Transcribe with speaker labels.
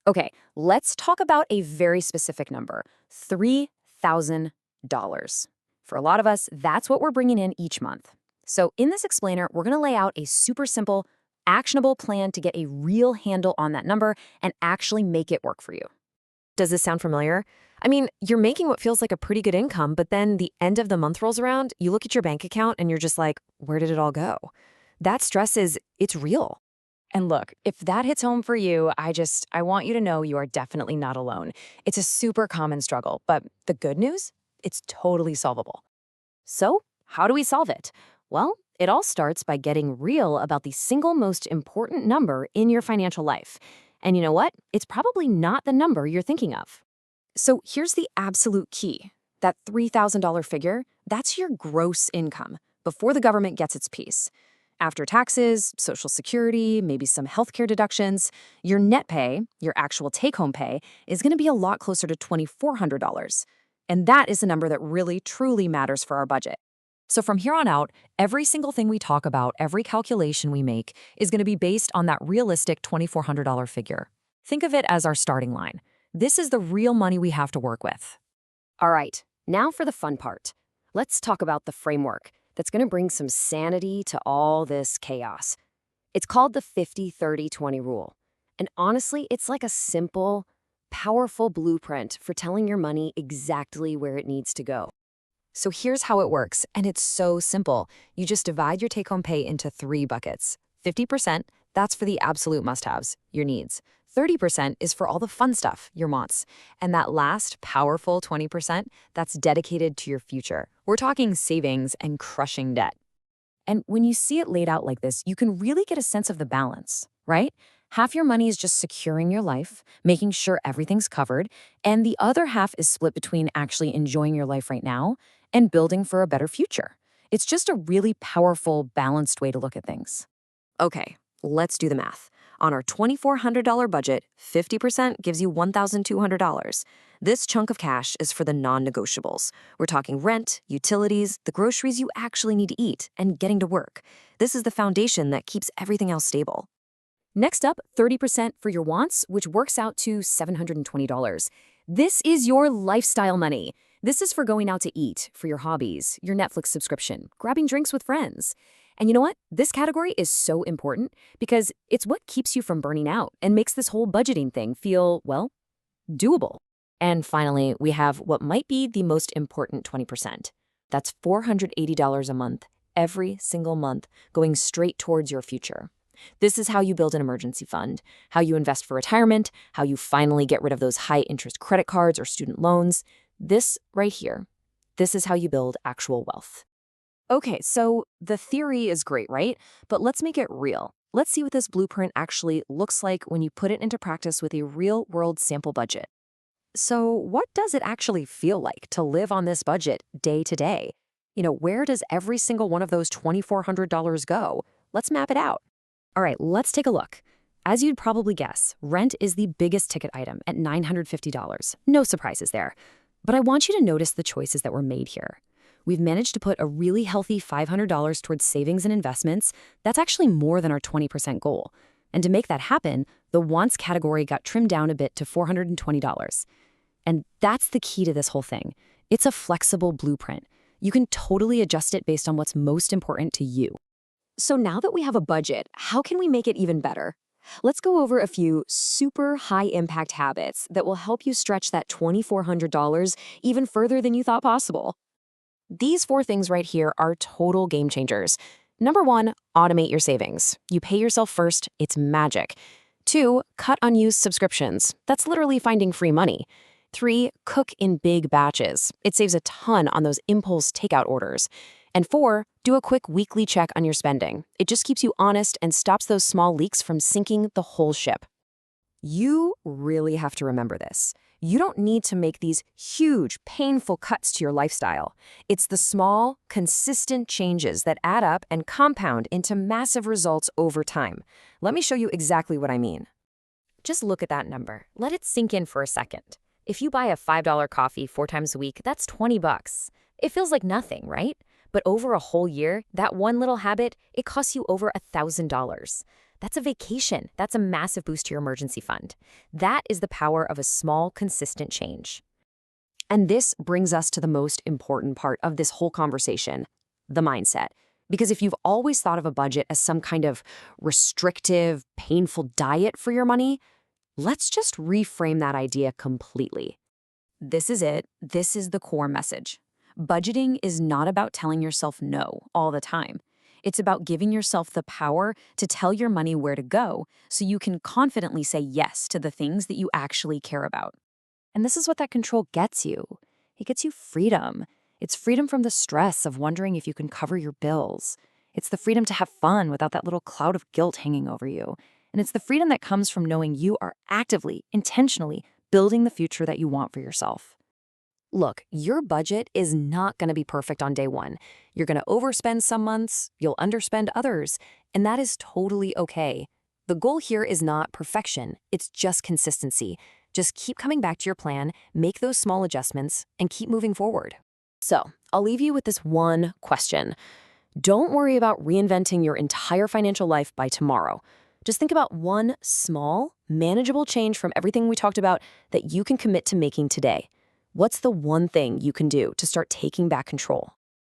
Speaker 1: Okay, let's talk about a very specific number, $3,000. For a lot of us, that's what we're bringing in each month. So in this explainer, we're going to lay out a super simple, actionable plan to get a real handle on that number and actually make it work for you.
Speaker 2: Does this sound familiar? I mean, you're making what feels like a pretty good income, but then the end of the month rolls around, you look at your bank account and you're just like, where did it all go? That stress it's real.
Speaker 1: And look, if that hits home for you, I want you to know you are definitely not alone. It's a super common struggle, but the good news? It's totally solvable. So, how do we solve it? Well, it all starts by getting real about the single most important number in your financial life. And you know what? It's probably not the number you're thinking of. So, here's the absolute key. That $3,000 figure, that's your gross income before the government gets its piece. After taxes, Social Security, maybe some healthcare deductions, your net pay, your actual take-home pay, is going to be a lot closer to $2,400. And that is the number that really, truly matters for our budget. So from here on out, every single thing we talk about, every calculation we make, is going to be based on that realistic $2,400 figure. Think of it as our starting line. This is the real money we have to work with. All right, now for the fun part. Let's talk about the framework that's going to bring some sanity to all this chaos. It's called the 50-30-20 rule. And honestly, it's like a simple, powerful blueprint for telling your money exactly where it needs to go. So here's how it works, and it's so simple. You just divide your take-home pay into 3 buckets. 50%, that's for the absolute must-haves, your needs. 30% is for all the fun stuff, your wants. And that last, powerful 20%, that's dedicated to your future. We're talking savings and crushing debt. And when you see it laid out like this, you can really get a sense of the balance, right? Half your money is just securing your life, making sure everything's covered, and the other half is split between actually enjoying your life right now and building for a better future. It's just a really powerful, balanced way to look at things. Okay, let's do the math. On our $2,400 budget, 50% gives you $1,200. This chunk of cash is for the non-negotiables. We're talking rent, utilities, the groceries you actually need to eat, and getting to work. This is the foundation that keeps everything else stable. Next up, 30% for your wants, which works out to $720. This is your lifestyle money. This is for going out to eat, for your hobbies, your Netflix subscription, grabbing drinks with friends. And you know what? This category is so important because it's what keeps you from burning out and makes this whole budgeting thing feel, well, doable. And finally, we have what might be the most important 20%. That's $480 a month, every single month, going straight towards your future. This is how you build an emergency fund, how you invest for retirement, how you finally get rid of those high-interest credit cards or student loans. This right here, this is how you build actual wealth. Okay, so the theory is great, right? But let's make it real. Let's see what this blueprint actually looks like when you put it into practice with a real-world sample budget. So what does it actually feel like to live on this budget day to day? Where does every single one of those $2,400 go? Let's map it out. All right, let's take a look. As you'd probably guess, rent is the biggest ticket item at $950. No surprises there. But I want you to notice the choices that were made here. We've managed to put a really healthy $500 towards savings and investments. That's actually more than our 20% goal. And to make that happen, the wants category got trimmed down a bit to $420. And that's the key to this whole thing. It's a flexible blueprint. You can totally adjust it based on what's most important to you. So now that we have a budget, how can we make it even better? Let's go over a few super high-impact habits that will help you stretch that $2,400 even further than you thought possible. These 4 things right here are total game changers. Number 1, automate your savings. You pay yourself first, it's magic. 2, cut unused subscriptions. That's literally finding free money. 3, cook in big batches. It saves a ton on those impulse takeout orders. And 4, do a quick weekly check on your spending. It just keeps you honest and stops those small leaks from sinking the whole ship. You really have to remember this. You don't need to make these huge, painful cuts to your lifestyle. It's the small, consistent changes that add up and compound into massive results over time. Let me show you exactly what I mean. Just look at that number. Let it sink in for a second. If you buy a $5 coffee 4 times a week, that's $20. It feels like nothing, right? But over a whole year, that one little habit, it costs you over $1,000.
Speaker 2: That's a vacation. That's a massive boost to your emergency fund. That is the power of a small, consistent change.
Speaker 1: And this brings us to the most important part of this whole conversation, the mindset. Because if you've always thought of a budget as some kind of restrictive, painful diet for your money, let's just reframe that idea completely. This is it. This is the core message. Budgeting is not about telling yourself no all the time. It's about giving yourself the power to tell your money where to go so you can confidently say yes to the things that you actually care about. And this is what that control gets you. It gets you freedom. It's freedom from the stress of wondering if you can cover your bills. It's the freedom to have fun without that little cloud of guilt hanging over you. And it's the freedom that comes from knowing you are actively, intentionally building the future that you want for yourself. Look, your budget is not going to be perfect on day one. You're going to overspend some months, you'll underspend others, and that is totally okay. The goal here is not perfection, it's just consistency. Just keep coming back to your plan, make those small adjustments, and keep moving forward. So, I'll leave you with this one question. Don't worry about reinventing your entire financial life by tomorrow. Just think about one small, manageable change from everything we talked about that you can commit to making today. What's the one thing you can do to start taking back control?